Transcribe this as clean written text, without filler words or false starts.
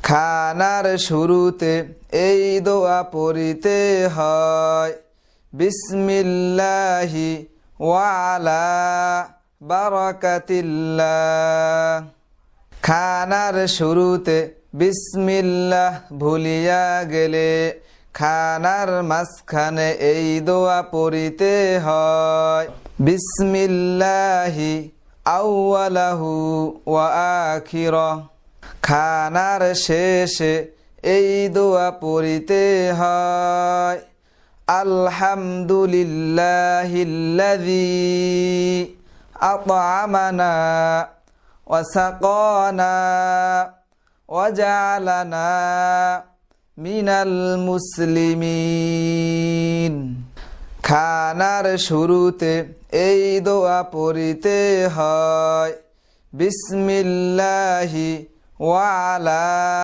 খানার শুরুতে এই দোয়া পড়িতে হয়, বিসমিল্লাহি ওয়া আলা বারাকাতিল্লাহ। খানার শুরুতে বিসমিল্লাহ ভুলিয়া গেলে খানার মাঝখানে এই দোয়া পড়িতে হয়, বিসমিল্লাহি আউয়ালাহু ওয়া আখিরাহ। খানার শেষে এই দোয়া পড়িতে হয়, আলহামদুলিল্লাহিল্লাযী আত'আমানা ওয়া সাকানা ওয়া জা'আলানা মিনাল মুসলিমিন। খানার শুরুতে এই দোয়া পড়িতে হয়, বিসমিল্লাহি ওয়া আলা